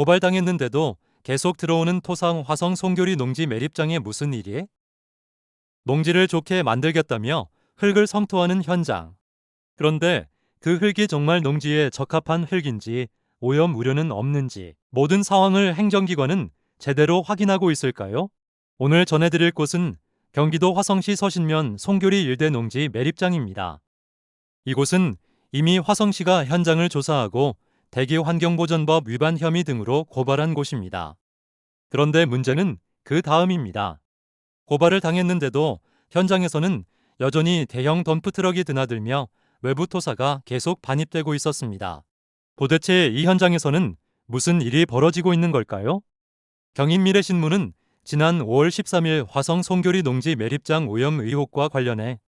고발당했는데도 계속 들어오는 토상 화성 송교리 농지 매립장에 무슨 일이? 농지를 좋게 만들겠다며 흙을 성토하는 현장. 그런데 그 흙이 정말 농지에 적합한 흙인지 오염 우려는 없는지 모든 상황을 행정기관은 제대로 확인하고 있을까요? 오늘 전해드릴 곳은 경기도 화성시 서신면 송교리 일대 농지 매립장입니다. 이곳은 이미 화성시가 현장을 조사하고 대기환경보전법 위반 혐의 등으로 고발한 곳입니다. 그런데 문제는 그 다음입니다. 고발을 당했는데도 현장에서는 여전히 대형 덤프트럭이 드나들며 외부 토사가 계속 반입되고 있었습니다. 도대체 이 현장에서는 무슨 일이 벌어지고 있는 걸까요? 경인미래신문은 지난 5월 13일 화성 송교리 농지 매립장 오염 의혹과 관련해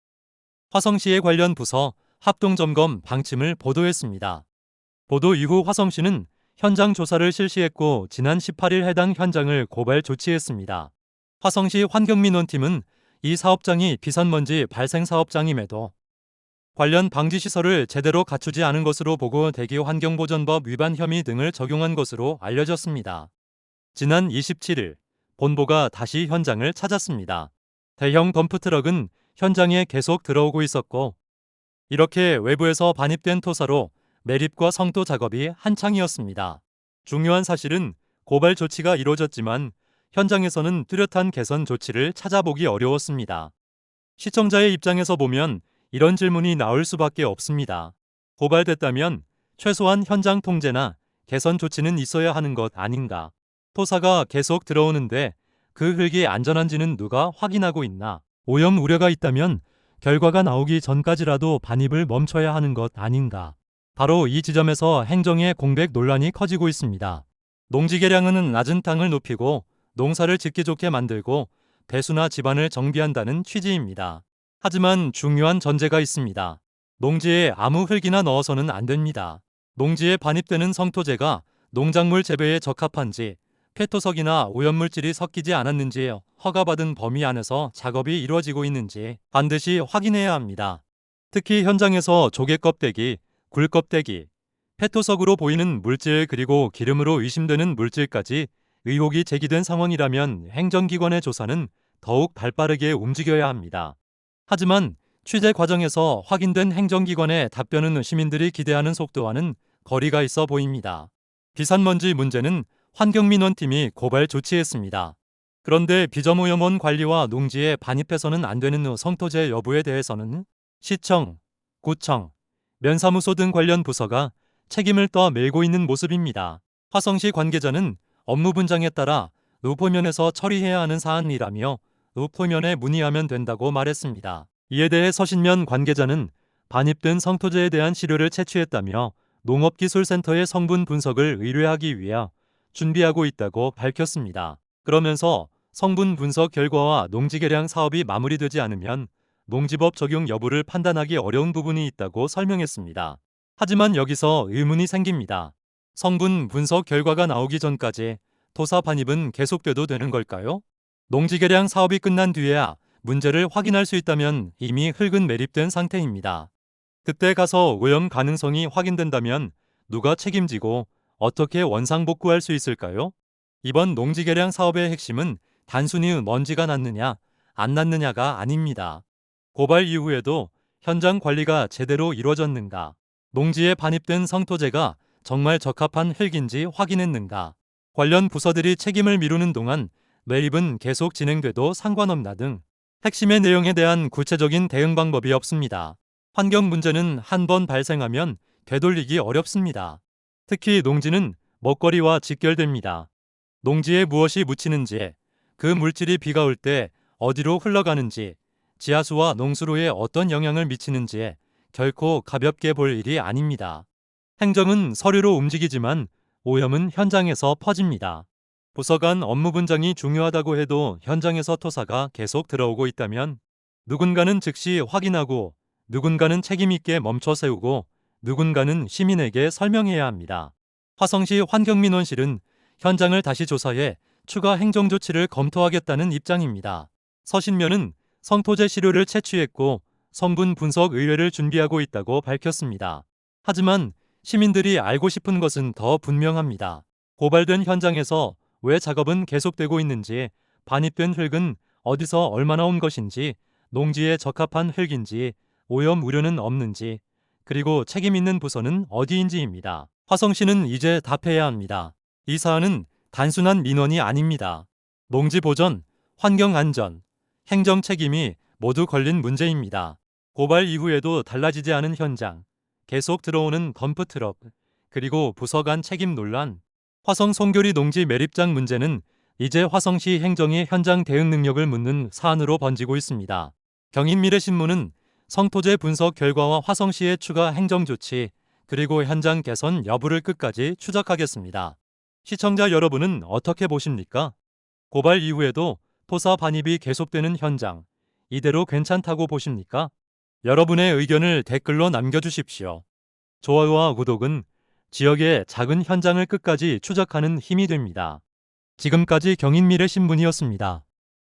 화성시의 관련 부서 합동점검 방침을 보도했습니다. 보도 이후 화성시는 현장 조사를 실시했고 지난 18일 해당 현장을 고발 조치했습니다. 화성시 환경민원팀은 이 사업장이 비산먼지 발생 사업장임에도 관련 방지시설을 제대로 갖추지 않은 것으로 보고 대기환경보전법 위반 혐의 등을 적용한 것으로 알려졌습니다. 지난 27일 본보가 다시 현장을 찾았습니다. 대형 덤프트럭은 현장에 계속 들어오고 있었고 이렇게 외부에서 반입된 토사로 매립과 성토 작업이 한창이었습니다. 중요한 사실은 고발 조치가 이루어졌지만 현장에서는 뚜렷한 개선 조치를 찾아보기 어려웠습니다. 시청자의 입장에서 보면 이런 질문이 나올 수밖에 없습니다. 고발됐다면 최소한 현장 통제나 개선 조치는 있어야 하는 것 아닌가? 토사가 계속 들어오는데 그 흙이 안전한지는 누가 확인하고 있나? 오염 우려가 있다면 결과가 나오기 전까지라도 반입을 멈춰야 하는 것 아닌가? 바로 이 지점에서 행정의 공백 논란이 커지고 있습니다. 농지 개량은 낮은 땅을 높이고 농사를 짓기 좋게 만들고 배수나 집안을 정비한다는 취지입니다. 하지만 중요한 전제가 있습니다. 농지에 아무 흙이나 넣어서는 안 됩니다. 농지에 반입되는 성토제가 농작물 재배에 적합한지, 폐토석이나 오염물질이 섞이지 않았는지 허가받은 범위 안에서 작업이 이루어지고 있는지 반드시 확인해야 합니다. 특히 현장에서 조개 껍데기, 굴 껍데기, 폐토석으로 보이는 물질 그리고 기름으로 의심되는 물질까지 의혹이 제기된 상황이라면 행정기관의 조사는 더욱 발빠르게 움직여야 합니다. 하지만 취재 과정에서 확인된 행정기관의 답변은 시민들이 기대하는 속도와는 거리가 있어 보입니다. 비산먼지 문제는 환경민원팀이 고발 조치했습니다. 그런데 비점오염원 관리와 농지에 반입해서는 안 되는 성토제 여부에 대해서는 시청, 구청, 면사무소 등 관련 부서가 책임을 떠밀고 있는 모습입니다. 화성시 관계자는 업무 분장에 따라 의포면에서 처리해야 하는 사안이라며 의포면에 문의하면 된다고 말했습니다. 이에 대해 서신면 관계자는 반입된 성토제에 대한 시료를 채취했다며 농업기술센터의 성분 분석을 의뢰하기 위해 준비하고 있다고 밝혔습니다. 그러면서 성분 분석 결과와 농지 개량 사업이 마무리되지 않으면 농지법 적용 여부를 판단하기 어려운 부분이 있다고 설명했습니다. 하지만 여기서 의문이 생깁니다. 성분 분석 결과가 나오기 전까지 토사 반입은 계속돼도 되는 걸까요? 농지 개량 사업이 끝난 뒤에야 문제를 확인할 수 있다면 이미 흙은 매립된 상태입니다. 그때 가서 오염 가능성이 확인된다면 누가 책임지고 어떻게 원상복구할 수 있을까요? 이번 농지 개량 사업의 핵심은 단순히 먼지가 났느냐, 안 났느냐가 아닙니다. 고발 이후에도 현장 관리가 제대로 이루어졌는가, 농지에 반입된 성토제가 정말 적합한 흙인지 확인했는가, 관련 부서들이 책임을 미루는 동안 매입은 계속 진행돼도 상관없나 등 핵심의 내용에 대한 구체적인 대응 방법이 없습니다. 환경 문제는 한 번 발생하면 되돌리기 어렵습니다. 특히 농지는 먹거리와 직결됩니다. 농지에 무엇이 묻히는지, 그 물질이 비가 올 때 어디로 흘러가는지, 지하수와 농수로에 어떤 영향을 미치는지 결코 가볍게 볼 일이 아닙니다. 행정은 서류로 움직이지만 오염은 현장에서 퍼집니다. 부서 간 업무 분장이 중요하다고 해도 현장에서 토사가 계속 들어오고 있다면 누군가는 즉시 확인하고 누군가는 책임 있게 멈춰 세우고 누군가는 시민에게 설명해야 합니다. 화성시 환경민원실은 현장을 다시 조사해 추가 행정조치를 검토하겠다는 입장입니다. 서신면은 성토제 시료를 채취했고 성분 분석 의뢰를 준비하고 있다고 밝혔습니다. 하지만 시민들이 알고 싶은 것은 더 분명합니다. 고발된 현장에서 왜 작업은 계속되고 있는지, 반입된 흙은 어디서 얼마나 온 것인지, 농지에 적합한 흙인지, 오염 우려는 없는지, 그리고 책임 있는 부서는 어디인지입니다. 화성시는 이제 답해야 합니다. 이 사안은 단순한 민원이 아닙니다. 농지 보전, 환경 안전, 행정 책임이 모두 걸린 문제입니다. 고발 이후에도 달라지지 않은 현장, 계속 들어오는 덤프 트럭, 그리고 부서 간 책임 논란, 화성 송교리 농지 매립장 문제는 이제 화성시 행정의 현장 대응 능력을 묻는 사안으로 번지고 있습니다. 경인미래신문은 성토재 분석 결과와 화성시의 추가 행정 조치, 그리고 현장 개선 여부를 끝까지 추적하겠습니다. 시청자 여러분은 어떻게 보십니까? 고발 이후에도 토사 반입이 계속되는 현장, 이대로 괜찮다고 보십니까? 여러분의 의견을 댓글로 남겨주십시오. 좋아요와 구독은 지역의 작은 현장을 끝까지 추적하는 힘이 됩니다. 지금까지 경인미래신문이었습니다.